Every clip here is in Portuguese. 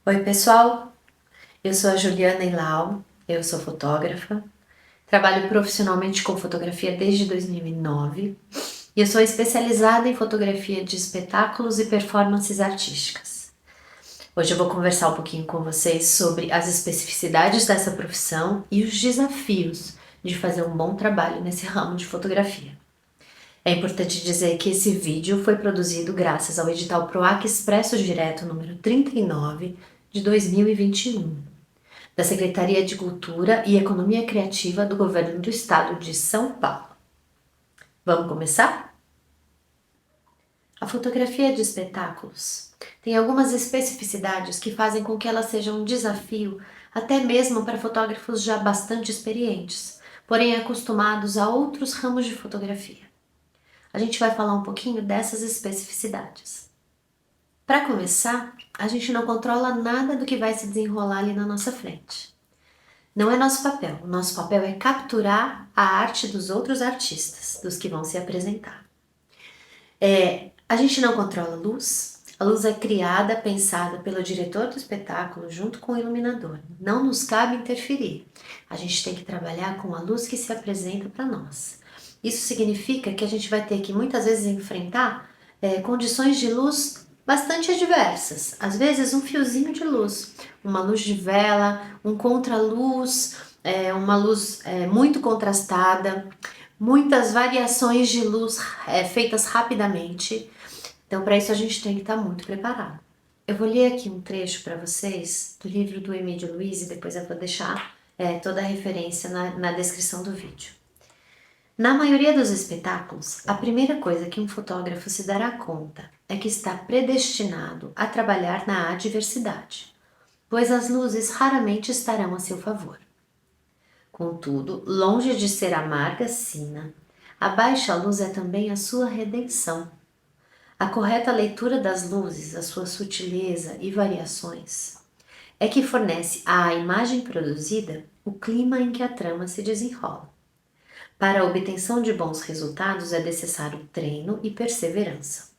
Oi, pessoal. Eu sou a Juliana Ilau, eu sou fotógrafa, trabalho profissionalmente com fotografia desde 2009 e eu sou especializada em fotografia de espetáculos e performances artísticas. Hoje eu vou conversar um pouquinho com vocês sobre as especificidades dessa profissão e os desafios de fazer um bom trabalho nesse ramo de fotografia. É importante dizer que esse vídeo foi produzido graças ao edital PROAC Expresso Direto número 39 de 2021, da Secretaria de Cultura e Economia Criativa do Governo do Estado de São Paulo. Vamos começar? A fotografia de espetáculos tem algumas especificidades que fazem com que ela seja um desafio até mesmo para fotógrafos já bastante experientes, porém acostumados a outros ramos de fotografia. A gente vai falar um pouquinho dessas especificidades. Para começar, a gente não controla nada do que vai se desenrolar ali na nossa frente. Não é nosso papel. O nosso papel é capturar a arte dos outros artistas, dos que vão se apresentar. A gente não controla a luz. A luz é criada, pensada pelo diretor do espetáculo junto com o iluminador. Não nos cabe interferir. A gente tem que trabalhar com a luz que se apresenta para nós. Isso significa que a gente vai ter que muitas vezes enfrentar condições de luz bastante adversas. Às vezes um fiozinho de luz, uma luz de vela, um contraluz, uma luz muito contrastada, muitas variações de luz feitas rapidamente. Então, para isso a gente tem que estar muito preparado. Eu vou ler aqui um trecho para vocês do livro do Emílio Luiz e depois eu vou deixar toda a referência na descrição do vídeo. Na maioria dos espetáculos, a primeira coisa que um fotógrafo se dará conta é que está predestinado a trabalhar na adversidade, pois as luzes raramente estarão a seu favor. Contudo, longe de ser amarga sina, a baixa luz é também a sua redenção. A correta leitura das luzes, a sua sutileza e variações, é que fornece à imagem produzida o clima em que a trama se desenrola. Para a obtenção de bons resultados é necessário treino e perseverança.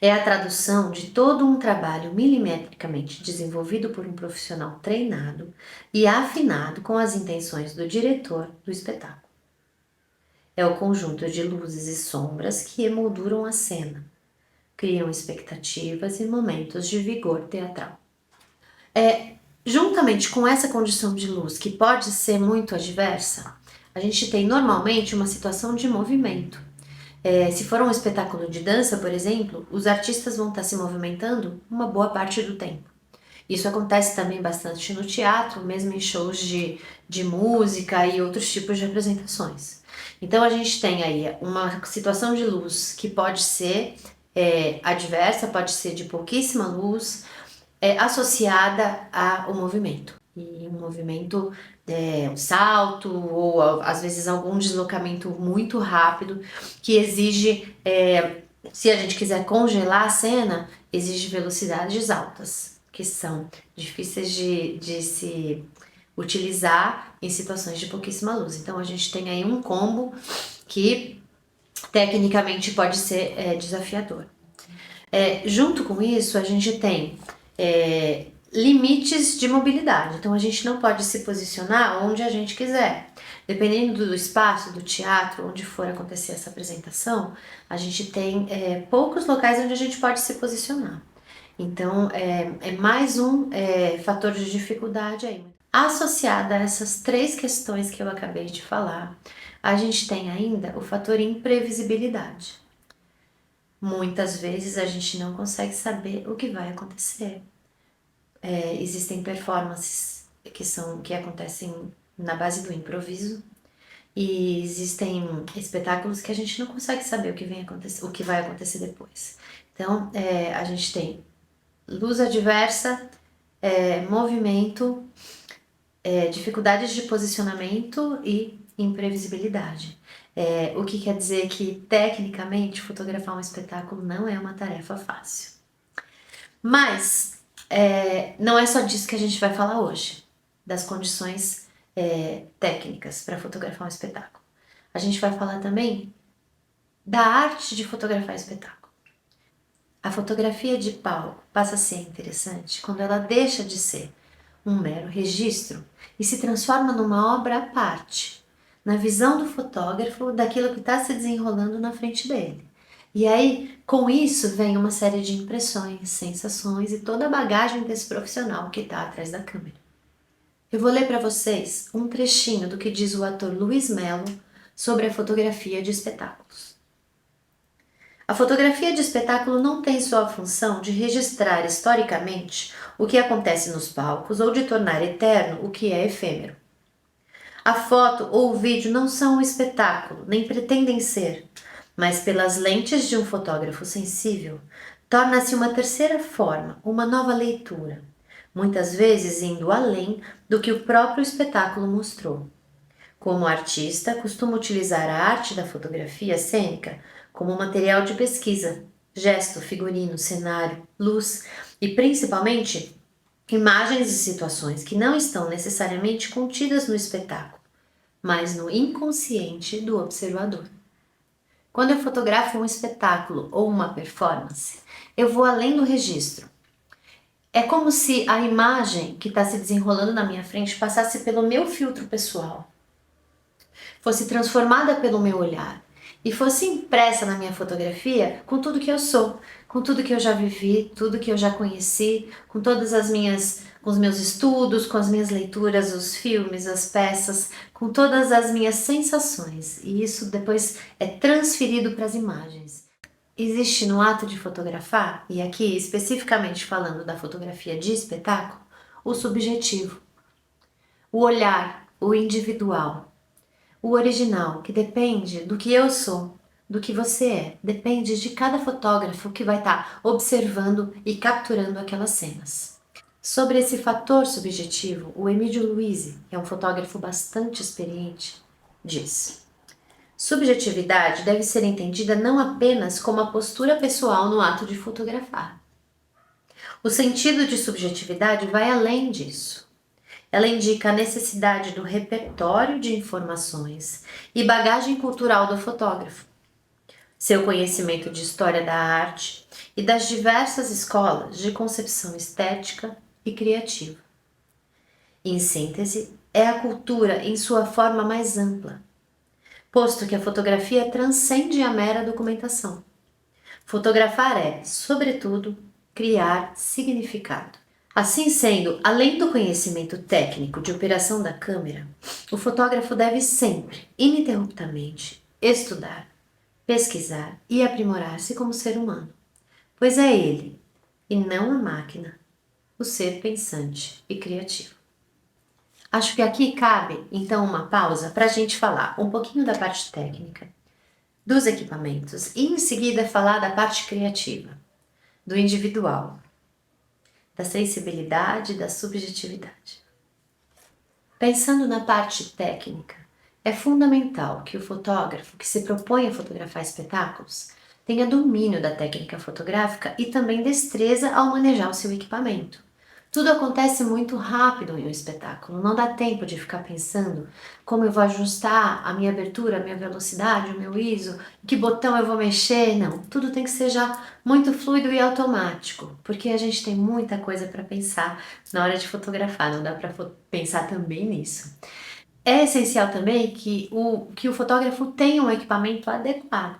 É a tradução de todo um trabalho milimetricamente desenvolvido por um profissional treinado e afinado com as intenções do diretor do espetáculo. É o conjunto de luzes e sombras que emolduram a cena, criam expectativas e momentos de vigor teatral. Juntamente com essa condição de luz, que pode ser muito adversa, a gente tem normalmente uma situação de movimento. Se for um espetáculo de dança, por exemplo, os artistas vão estar se movimentando uma boa parte do tempo. Isso acontece também bastante no teatro, mesmo em shows de música e outros tipos de apresentações. Então a gente tem aí uma situação de luz que pode ser adversa, pode ser de pouquíssima luz, associada ao movimento. E um movimento, um salto ou às vezes algum deslocamento muito rápido que exige, se a gente quiser congelar a cena, exige velocidades altas, que são difíceis de se utilizar em situações de pouquíssima luz. Então a gente tem aí um combo que tecnicamente pode ser desafiador. Junto com isso, a gente tem limites de mobilidade. Então, a gente não pode se posicionar onde a gente quiser. Dependendo do espaço, do teatro, onde for acontecer essa apresentação, a gente tem poucos locais onde a gente pode se posicionar. Então, é mais um fator de dificuldade aí. Associada a essas três questões que eu acabei de falar, a gente tem ainda o fator imprevisibilidade. Muitas vezes a gente não consegue saber o que vai acontecer. Existem performances que acontecem na base do improviso e existem espetáculos que a gente não consegue saber o que vai acontecer depois. Então, a gente tem luz adversa, movimento, dificuldades de posicionamento e imprevisibilidade. O que quer dizer que, tecnicamente, fotografar um espetáculo não é uma tarefa fácil. Mas não é só disso que a gente vai falar hoje, das condições técnicas para fotografar um espetáculo. A gente vai falar também da arte de fotografar espetáculo. A fotografia de palco passa a ser interessante quando ela deixa de ser um mero registro e se transforma numa obra à parte, na visão do fotógrafo daquilo que está se desenrolando na frente dele. E aí, com isso, vem uma série de impressões, sensações e toda a bagagem desse profissional que está atrás da câmera. Eu vou ler para vocês um trechinho do que diz o ator Luiz Melo sobre a fotografia de espetáculos. A fotografia de espetáculo não tem só a função de registrar historicamente o que acontece nos palcos ou de tornar eterno o que é efêmero. A foto ou o vídeo não são um espetáculo, nem pretendem ser, mas pelas lentes de um fotógrafo sensível, torna-se uma terceira forma, uma nova leitura, muitas vezes indo além do que o próprio espetáculo mostrou. Como artista, costumo utilizar a arte da fotografia cênica como material de pesquisa, gesto, figurino, cenário, luz e principalmente imagens e situações que não estão necessariamente contidas no espetáculo, mas no inconsciente do observador. Quando eu fotografo um espetáculo ou uma performance, eu vou além do registro. É como se a imagem que está se desenrolando na minha frente passasse pelo meu filtro pessoal, fosse transformada pelo meu olhar e fosse impressa na minha fotografia com tudo que eu sou, com tudo que eu já vivi, tudo que eu já conheci, com todas as minhas, com os meus estudos, com as minhas leituras, os filmes, as peças, com todas as minhas sensações. E isso depois é transferido para as imagens. Existe no ato de fotografar, e aqui especificamente falando da fotografia de espetáculo, o subjetivo, o olhar, o individual. O original, que depende do que eu sou, do que você é, depende de cada fotógrafo que vai estar observando e capturando aquelas cenas. Sobre esse fator subjetivo, o Emílio Luisi, que é um fotógrafo bastante experiente, diz: subjetividade deve ser entendida não apenas como a postura pessoal no ato de fotografar. O sentido de subjetividade vai além disso. Ela indica a necessidade do repertório de informações e bagagem cultural do fotógrafo, seu conhecimento de história da arte e das diversas escolas de concepção estética e criativa. Em síntese, é a cultura em sua forma mais ampla, posto que a fotografia transcende a mera documentação. Fotografar é, sobretudo, criar significado. Assim sendo, além do conhecimento técnico de operação da câmera, o fotógrafo deve sempre, ininterruptamente, estudar, pesquisar e aprimorar-se como ser humano, pois é ele, e não a máquina, o ser pensante e criativo. Acho que aqui cabe, então, uma pausa para a gente falar um pouquinho da parte técnica, dos equipamentos e, em seguida, falar da parte criativa, do individual, da sensibilidade e da subjetividade. Pensando na parte técnica, é fundamental que o fotógrafo que se propõe a fotografar espetáculos tenha domínio da técnica fotográfica e também destreza ao manejar o seu equipamento. Tudo acontece muito rápido em um espetáculo, não dá tempo de ficar pensando como eu vou ajustar a minha abertura, a minha velocidade, o meu ISO, que botão eu vou mexer, não. Tudo tem que ser já muito fluido e automático, porque a gente tem muita coisa para pensar na hora de fotografar, não dá para pensar também nisso. É essencial também que o fotógrafo tenha um equipamento adequado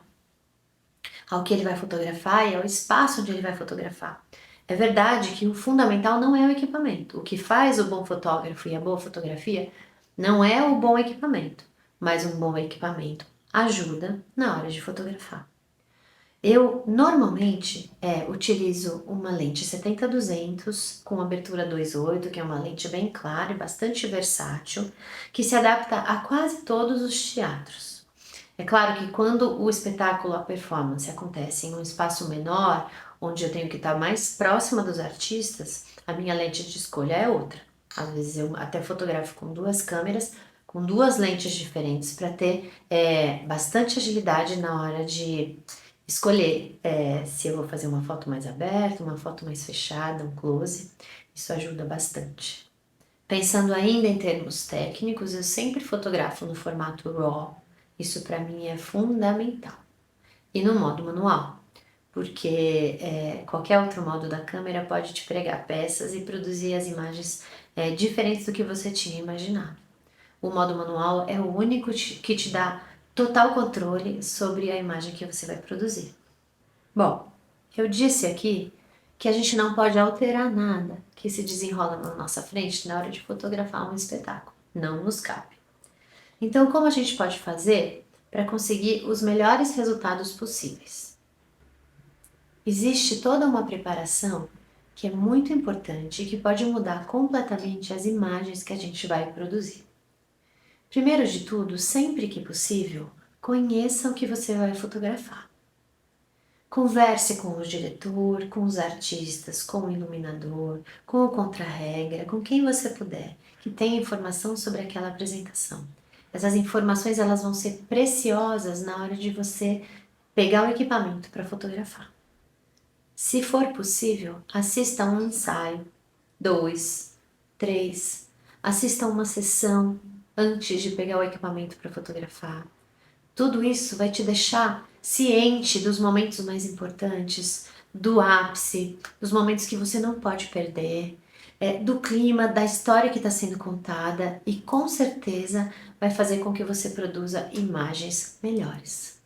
ao que ele vai fotografar e ao espaço onde ele vai fotografar. É verdade que o fundamental não é o equipamento. O que faz o bom fotógrafo e a boa fotografia não é o bom equipamento, mas um bom equipamento ajuda na hora de fotografar. Eu normalmente utilizo uma lente 70-200 com abertura 2.8, que é uma lente bem clara e bastante versátil, que se adapta a quase todos os teatros. É claro que quando o espetáculo, a performance acontece em um espaço menor, onde eu tenho que estar mais próxima dos artistas, a minha lente de escolha é outra. Às vezes eu até fotografo com duas câmeras, com duas lentes diferentes, para ter bastante agilidade na hora de escolher se eu vou fazer uma foto mais aberta, uma foto mais fechada, um close. Isso ajuda bastante. Pensando ainda em termos técnicos, eu sempre fotografo no formato RAW. Isso para mim é fundamental. E no modo manual, porque qualquer outro modo da câmera pode te pregar peças e produzir as imagens diferentes do que você tinha imaginado. O modo manual é o único que te dá total controle sobre a imagem que você vai produzir. Bom, eu disse aqui que a gente não pode alterar nada que se desenrola na nossa frente na hora de fotografar um espetáculo. Não nos cabe. Então, como a gente pode fazer para conseguir os melhores resultados possíveis? Existe toda uma preparação que é muito importante e que pode mudar completamente as imagens que a gente vai produzir. Primeiro de tudo, sempre que possível, conheça o que você vai fotografar. Converse com o diretor, com os artistas, com o iluminador, com o contra-regra, com quem você puder, que tenha informação sobre aquela apresentação. Essas informações elas vão ser preciosas na hora de você pegar o equipamento para fotografar. Se for possível, assista a um ensaio, 2, 3, assista a uma sessão antes de pegar o equipamento para fotografar. Tudo isso vai te deixar ciente dos momentos mais importantes, do ápice, dos momentos que você não pode perder, do clima, da história que está sendo contada e com certeza vai fazer com que você produza imagens melhores.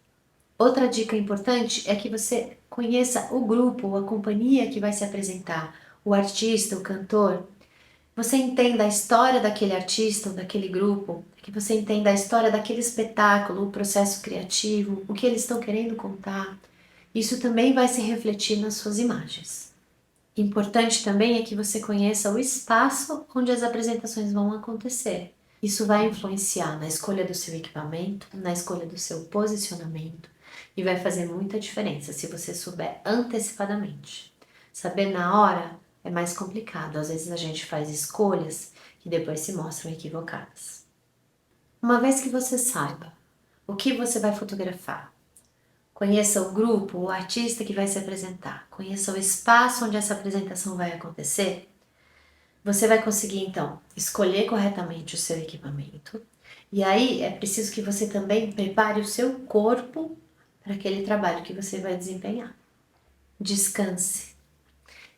Outra dica importante é que você conheça o grupo ou a companhia que vai se apresentar, o artista, o cantor. Você entenda a história daquele artista ou daquele grupo, que você entenda a história daquele espetáculo, o processo criativo, o que eles estão querendo contar. Isso também vai se refletir nas suas imagens. Importante também é que você conheça o espaço onde as apresentações vão acontecer. Isso vai influenciar na escolha do seu equipamento, na escolha do seu posicionamento e vai fazer muita diferença se você souber antecipadamente. Saber na hora é mais complicado, às vezes a gente faz escolhas que depois se mostram equivocadas. Uma vez que você saiba o que você vai fotografar, conheça o grupo, o artista que vai se apresentar, conheça o espaço onde essa apresentação vai acontecer, você vai conseguir então escolher corretamente o seu equipamento. E aí é preciso que você também prepare o seu corpo para aquele trabalho que você vai desempenhar. Descanse.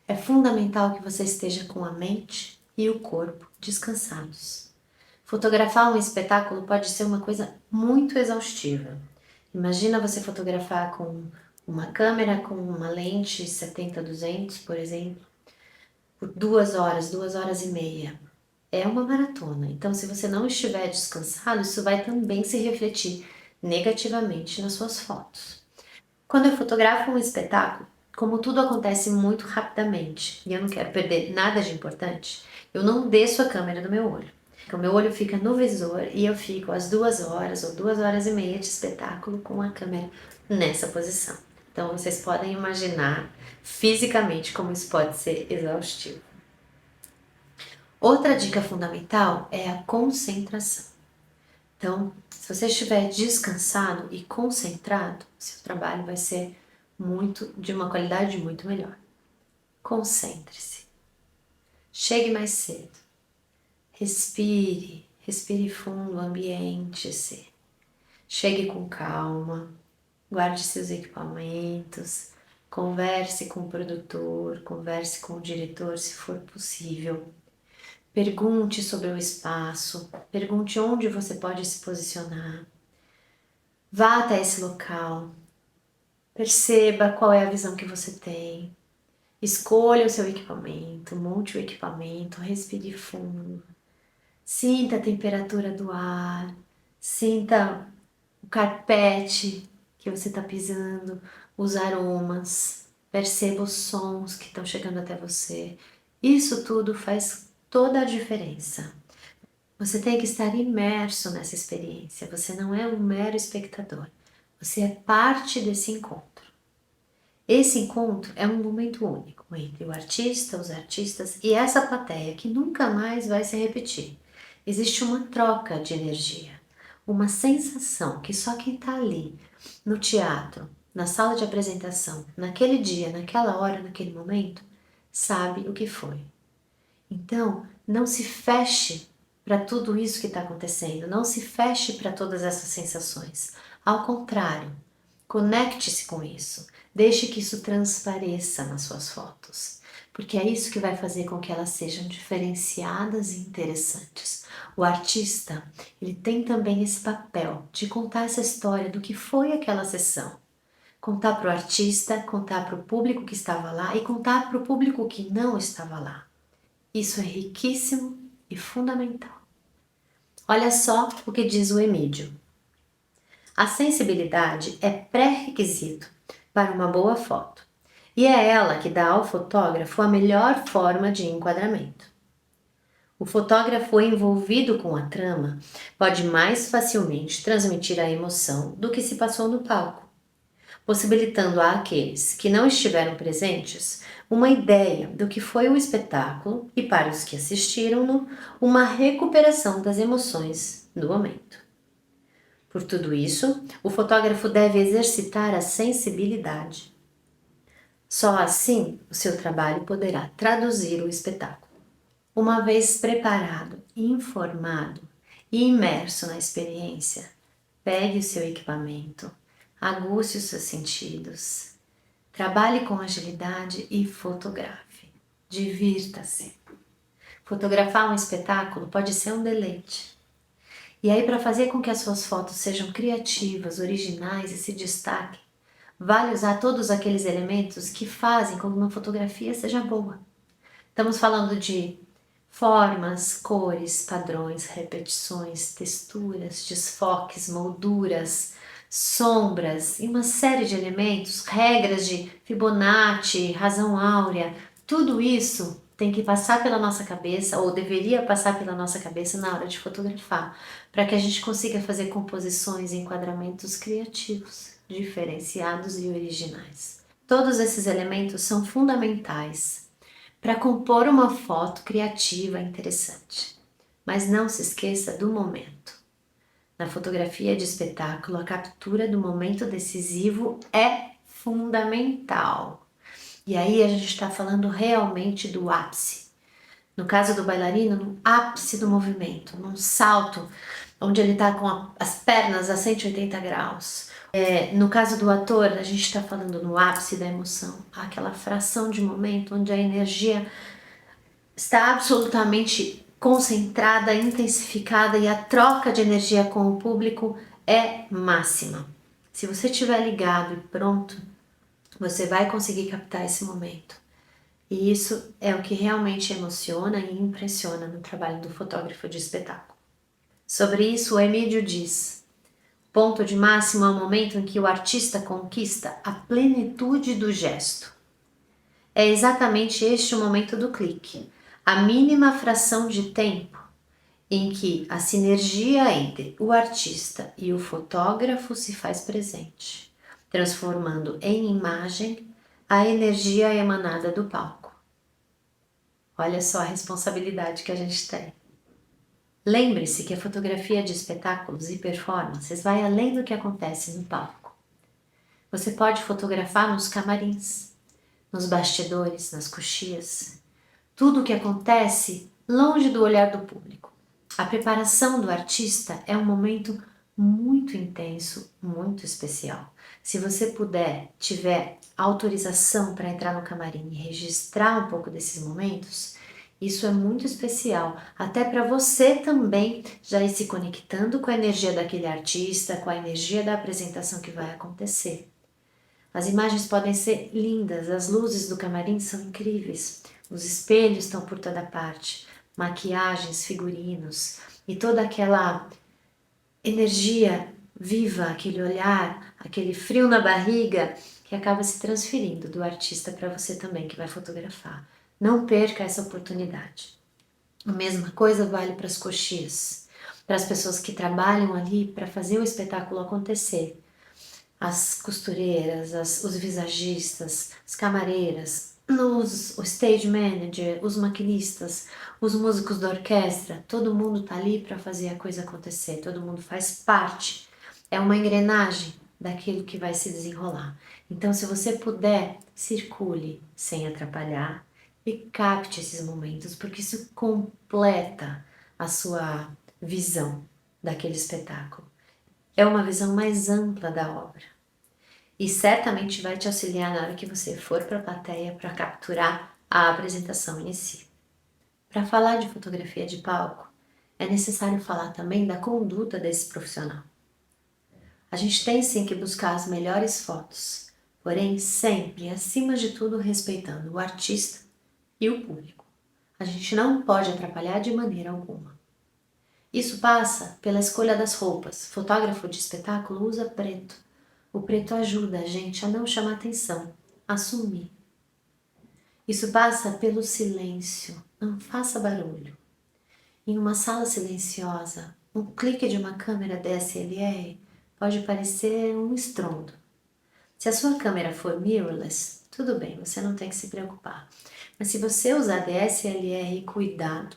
É fundamental que você esteja com a mente e o corpo descansados. Fotografar um espetáculo pode ser uma coisa muito exaustiva. Imagina você fotografar com uma câmera com uma lente 70-200, por exemplo, por 2 horas e meia. É uma maratona. Então, se você não estiver descansado, isso vai também se refletir negativamente nas suas fotos. Quando eu fotografo um espetáculo, como tudo acontece muito rapidamente e eu não quero perder nada de importante, eu não desço a câmera do meu olho. O meu olho fica no visor e eu fico às 2 horas ou 2 horas e meia de espetáculo com a câmera nessa posição. Então vocês podem imaginar fisicamente como isso pode ser exaustivo. Outra dica fundamental é a concentração. Então, se você estiver descansado e concentrado, seu trabalho vai ser de uma qualidade muito melhor. Concentre-se. Chegue mais cedo. Respire fundo, ambiente-se. Chegue com calma, guarde seus equipamentos, converse com o produtor, converse com o diretor se for possível. Pergunte sobre o espaço, pergunte onde você pode se posicionar. Vá até esse local, perceba qual é a visão que você tem. Escolha o seu equipamento, monte o equipamento, respire fundo. Sinta a temperatura do ar, sinta o carpete que você está pisando, os aromas, perceba os sons que estão chegando até você. Isso tudo faz toda a diferença. Você tem que estar imerso nessa experiência, você não é um mero espectador, você é parte desse encontro. Esse encontro é um momento único entre o artista, os artistas e essa plateia que nunca mais vai se repetir. Existe uma troca de energia, uma sensação que só quem está ali, no teatro, na sala de apresentação, naquele dia, naquela hora, naquele momento, sabe o que foi. Então, não se feche para tudo isso que está acontecendo, não se feche para todas essas sensações. Ao contrário, Conecte-se com isso. Deixe que isso transpareça nas suas fotos, porque é isso que vai fazer com que elas sejam diferenciadas e interessantes. O artista, ele tem também esse papel de contar essa história do que foi aquela sessão. Contar para o artista, contar para o público que estava lá e contar para o público que não estava lá. Isso é riquíssimo e fundamental. Olha só o que diz o Emídio. A sensibilidade é pré-requisito para uma boa foto e é ela que dá ao fotógrafo a melhor forma de enquadramento. O fotógrafo envolvido com a trama pode mais facilmente transmitir a emoção do que se passou no palco, possibilitando àqueles que não estiveram presentes uma ideia do que foi o espetáculo e, para os que assistiram-no, uma recuperação das emoções do momento. Por tudo isso, o fotógrafo deve exercitar a sensibilidade. Só assim o seu trabalho poderá traduzir o espetáculo. Uma vez preparado, informado e imerso na experiência, pegue o seu equipamento, aguce os seus sentidos, trabalhe com agilidade e fotografe. Divirta-se. Fotografar um espetáculo pode ser um deleite. E aí, para fazer com que as suas fotos sejam criativas, originais e se destaquem, vale usar todos aqueles elementos que fazem com que uma fotografia seja boa. Estamos falando de formas, cores, padrões, repetições, texturas, desfoques, molduras, sombras e uma série de elementos, regras de Fibonacci, razão áurea, tudo isso tem que passar pela nossa cabeça, ou deveria passar pela nossa cabeça na hora de fotografar, para que a gente consiga fazer composições e enquadramentos criativos, diferenciados e originais. Todos esses elementos são fundamentais para compor uma foto criativa e interessante. Mas não se esqueça do momento. Na fotografia de espetáculo, a captura do momento decisivo é fundamental. E aí a gente está falando realmente do ápice. No caso do bailarino, no ápice do movimento, num salto, onde ele está com as pernas a 180 graus. No caso do ator, a gente está falando no ápice da emoção, aquela fração de momento onde a energia está absolutamente concentrada, intensificada e a troca de energia com o público é máxima. Se você estiver ligado e pronto, você vai conseguir captar esse momento. E isso é o que realmente emociona e impressiona no trabalho do fotógrafo de espetáculo. Sobre isso, o Emídio diz: ponto de máximo é o momento em que o artista conquista a plenitude do gesto. É exatamente este o momento do clique, a mínima fração de tempo em que a sinergia entre o artista e o fotógrafo se faz presente, transformando em imagem a energia emanada do palco. Olha só a responsabilidade que a gente tem. Lembre-se que a fotografia de espetáculos e performances vai além do que acontece no palco. Você pode fotografar nos camarins, nos bastidores, nas coxias, tudo o que acontece longe do olhar do público. A preparação do artista é um momento muito intenso, muito especial. Se você puder, tiver autorização para entrar no camarim e registrar um pouco desses momentos, isso é muito especial, até para você também já ir se conectando com a energia daquele artista, com a energia da apresentação que vai acontecer. As imagens podem ser lindas, as luzes do camarim são incríveis, os espelhos estão por toda parte, maquiagens, figurinos e toda aquela energia viva, aquele olhar, aquele frio na barriga que acaba se transferindo do artista para você também que vai fotografar. Não perca essa oportunidade. A mesma coisa vale para as coxias, para as pessoas que trabalham ali para fazer o espetáculo acontecer. As costureiras, os visagistas, as camareiras, o stage manager, os maquinistas, os músicos da orquestra, todo mundo tá ali para fazer a coisa acontecer, todo mundo faz parte, é uma engrenagem daquilo que vai se desenrolar. Então, se você puder, circule sem atrapalhar e capte esses momentos, porque isso completa a sua visão daquele espetáculo. É uma visão mais ampla da obra. e certamente vai te auxiliar na hora que você for para a plateia para capturar a apresentação em si. Para falar de fotografia de palco, é necessário falar também da conduta desse profissional. A gente tem sim que buscar as melhores fotos, porém sempre, acima de tudo, respeitando o artista e o público. A gente não pode atrapalhar de maneira alguma. Isso passa pela escolha das roupas. Fotógrafo de espetáculo usa preto. O preto ajuda a gente a não chamar atenção, a sumir. Isso passa pelo silêncio. Não faça barulho. Em uma sala silenciosa, um clique de uma câmera DSLR pode parecer um estrondo. Se a sua câmera for mirrorless, tudo bem, você não tem que se preocupar. Mas se você usar DSLR, cuidado.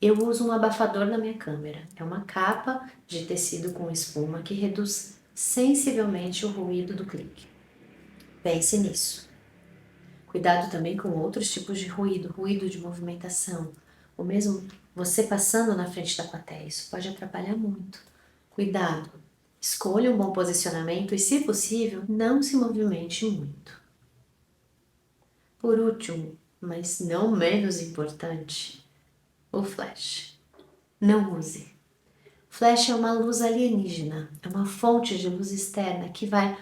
Eu uso um abafador na minha câmera. É uma capa de tecido com espuma que reduz sensivelmente o ruído do clique. Pense nisso. Cuidado também com outros tipos de ruído, ruído de movimentação, ou mesmo você passando na frente da plateia. Isso pode atrapalhar muito. Cuidado. Escolha um bom posicionamento e, se possível, não se movimente muito. Por último, mas não menos importante, o flash. Não use. Flash é uma luz alienígena, é uma fonte de luz externa que vai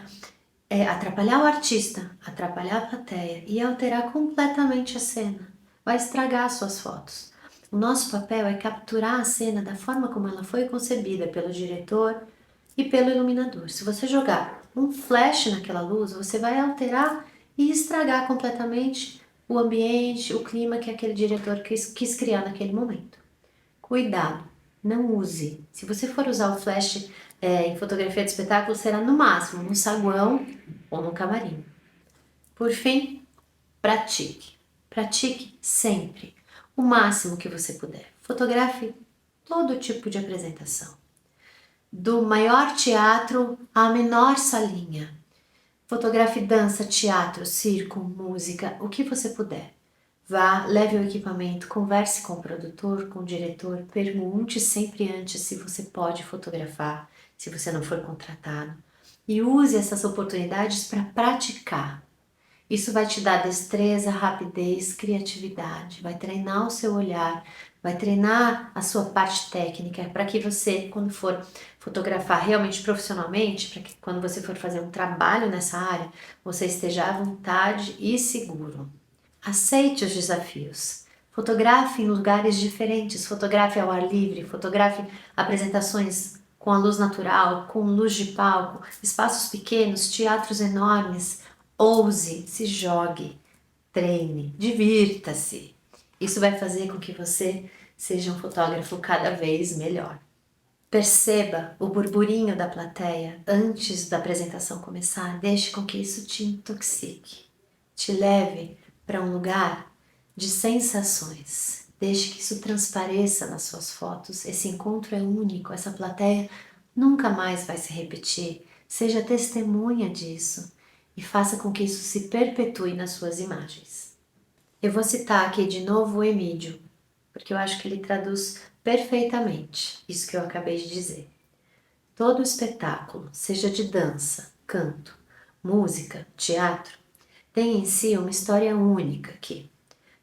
atrapalhar o artista, atrapalhar a plateia e alterar completamente a cena. Vai estragar suas fotos. O nosso papel é capturar a cena da forma como ela foi concebida pelo diretor e pelo iluminador. Se você jogar um flash naquela luz, você vai alterar e estragar completamente o ambiente, o clima que aquele diretor quis criar naquele momento. Cuidado, não use. Se você for usar o flash em fotografia de espetáculo, será no máximo no saguão ou no camarim. Por fim, pratique. Pratique sempre, o máximo que você puder. Fotografe todo tipo de apresentação. Do maior teatro à menor salinha. Fotografe dança, teatro, circo, música, o que você puder. Vá, leve o equipamento, converse com o produtor, com o diretor, pergunte sempre antes se você pode fotografar, se você não for contratado. E use essas oportunidades para praticar. Isso vai te dar destreza, rapidez, criatividade, vai treinar o seu olhar, vai treinar a sua parte técnica para que você, quando for fotografar realmente profissionalmente, para que quando você for fazer um trabalho nessa área, você esteja à vontade e seguro. Aceite os desafios. Fotografe em lugares diferentes, fotografe ao ar livre, fotografe apresentações com a luz natural, com luz de palco, espaços pequenos, teatros enormes. Ouse, se jogue, treine, divirta-se. Isso vai fazer com que você seja um fotógrafo cada vez melhor. Perceba o burburinho da plateia antes da apresentação começar. Deixe com que isso te intoxique, te leve para um lugar de sensações. Deixe que isso transpareça nas suas fotos. Esse encontro é único, essa plateia nunca mais vai se repetir. Seja testemunha disso e faça com que isso se perpetue nas suas imagens. Eu vou citar aqui de novo o Emídio, porque eu acho que ele traduz perfeitamente isso que eu acabei de dizer. Todo espetáculo, seja de dança, canto, música, teatro, tem em si uma história única que,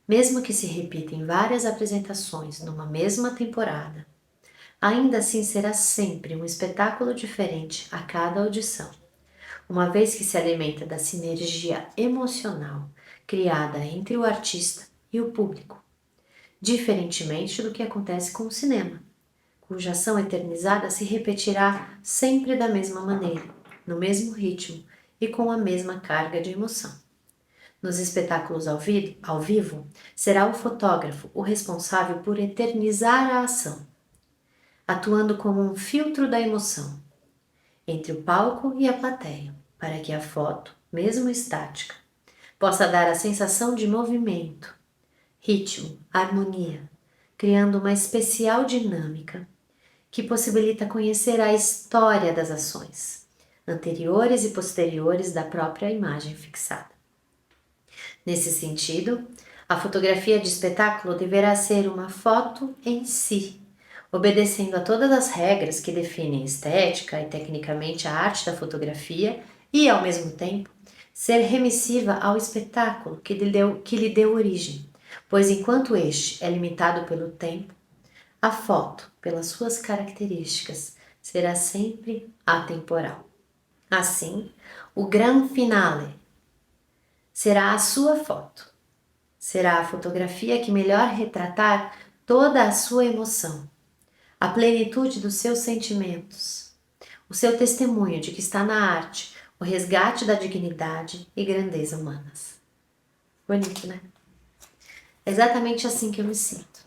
mesmo que se repita em várias apresentações numa mesma temporada, ainda assim será sempre um espetáculo diferente a cada audição, uma vez que se alimenta da sinergia emocional criada entre o artista e o público, diferentemente do que acontece com o cinema, cuja ação eternizada se repetirá sempre da mesma maneira, no mesmo ritmo e com a mesma carga de emoção. Nos espetáculos ao vivo, será o fotógrafo o responsável por eternizar a ação, atuando como um filtro da emoção entre o palco e a plateia, para que a foto, mesmo estática, possa dar a sensação de movimento, ritmo, harmonia, criando uma especial dinâmica que possibilita conhecer a história das ações, anteriores e posteriores da própria imagem fixada. Nesse sentido, a fotografia de espetáculo deverá ser uma foto em si, obedecendo a todas as regras que definem estética e tecnicamente a arte da fotografia e, ao mesmo tempo, ser remissiva ao espetáculo que lhe deu origem, pois enquanto este é limitado pelo tempo, a foto, pelas suas características, será sempre atemporal. Assim, o grande finale será a sua foto. Será a fotografia que melhor retratar toda a sua emoção, a plenitude dos seus sentimentos, o seu testemunho de que está na arte o resgate da dignidade e grandeza humanas. Bonito, né? É exatamente assim que eu me sinto.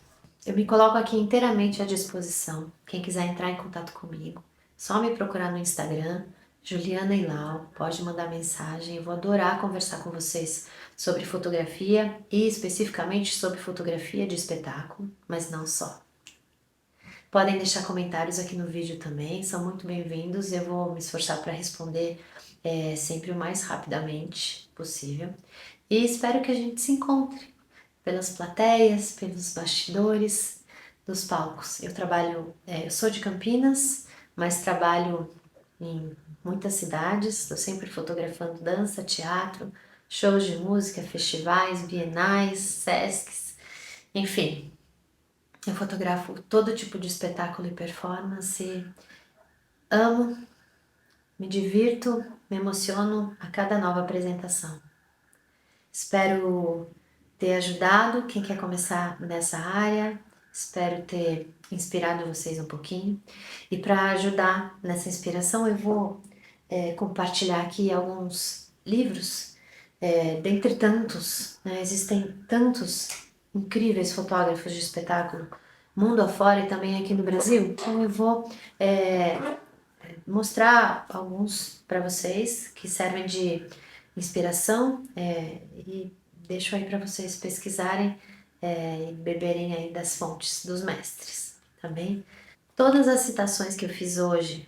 Eu me coloco aqui inteiramente à disposição. Quem quiser entrar em contato comigo, só me procurar no Instagram, Juliana Ilau, pode mandar mensagem. Eu vou adorar conversar com vocês sobre fotografia e especificamente sobre fotografia de espetáculo, mas não só. Podem deixar comentários aqui no vídeo também, são muito bem-vindos. Eu vou me esforçar para responder sempre o mais rapidamente possível. E espero que a gente se encontre pelas plateias, pelos bastidores dos palcos. Eu sou de Campinas, mas trabalho em muitas cidades, estou sempre fotografando dança, teatro, shows de música, festivais, bienais, sescs, enfim. Eu fotografo todo tipo de espetáculo e performance, amo, me divirto, me emociono a cada nova apresentação. Espero ter ajudado quem quer começar nessa área, espero ter inspirado vocês um pouquinho. E para ajudar nessa inspiração, eu vou compartilhar aqui alguns livros, dentre tantos, né? Existem tantos incríveis fotógrafos de espetáculo, mundo afora e também aqui no Brasil. Então eu vou mostrar alguns para vocês que servem de inspiração e deixo aí para vocês pesquisarem e beberem aí das fontes dos mestres, tá bem? Todas as citações que eu fiz hoje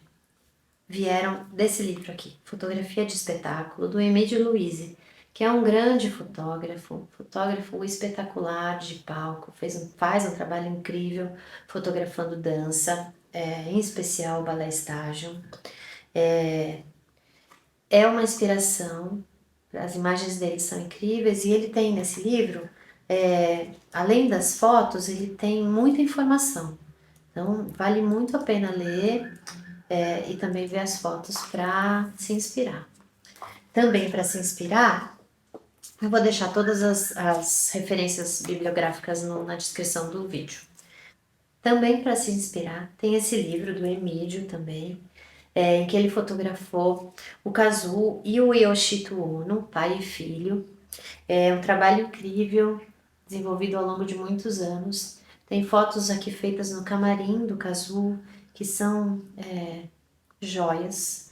vieram desse livro aqui, Fotografia de Espetáculo, do Emílio Louise, que é um grande fotógrafo espetacular de palco, faz um trabalho incrível fotografando dança, em especial o balé estágio. É uma inspiração, as imagens dele são incríveis e ele tem nesse livro, além das fotos, ele tem muita informação. Então, vale muito a pena ler e também ver as fotos para se inspirar. Também para se inspirar, eu vou deixar todas as referências bibliográficas na descrição do vídeo. Também para se inspirar, tem esse livro do Emílio também, em que ele fotografou o Kazuo e o Yoshito Ono, pai e filho. É um trabalho incrível, desenvolvido ao longo de muitos anos. Tem fotos aqui feitas no camarim do Kazuo, que são joias,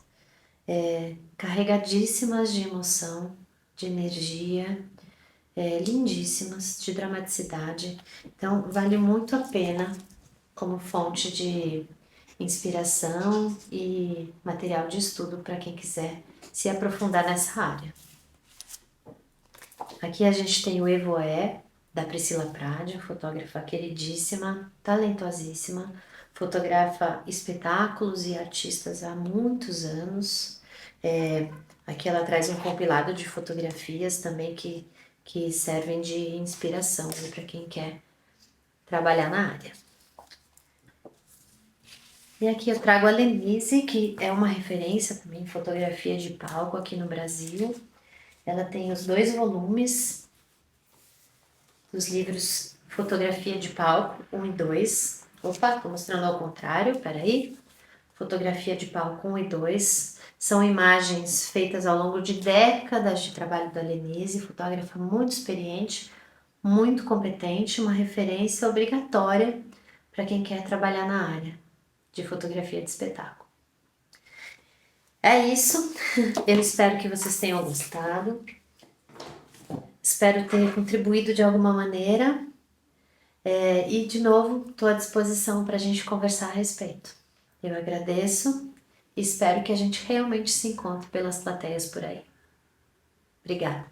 carregadíssimas de emoção, de energia, lindíssimas, de dramaticidade. Então, vale muito a pena como fonte de inspiração e material de estudo para quem quiser se aprofundar nessa área. Aqui a gente tem o Evoé, da Priscila Prade, fotógrafa queridíssima, talentosíssima, fotografa espetáculos e artistas há muitos anos. Aqui ela traz um compilado de fotografias também que servem de inspiração para quem quer trabalhar na área. E aqui eu trago a Lenise, que é uma referência também em fotografia de palco aqui no Brasil. Ela tem os 2 volumes dos livros Fotografia de Palco 1 e 2. Opa, tô mostrando ao contrário, peraí. Fotografia de Palco 1 e 2. São imagens feitas ao longo de décadas de trabalho da Lenise, fotógrafa muito experiente, muito competente, uma referência obrigatória para quem quer trabalhar na área de fotografia de espetáculo. É isso, eu espero que vocês tenham gostado, espero ter contribuído de alguma maneira e, de novo, estou à disposição para a gente conversar a respeito. Eu agradeço e espero que a gente realmente se encontre pelas plateias por aí. Obrigada.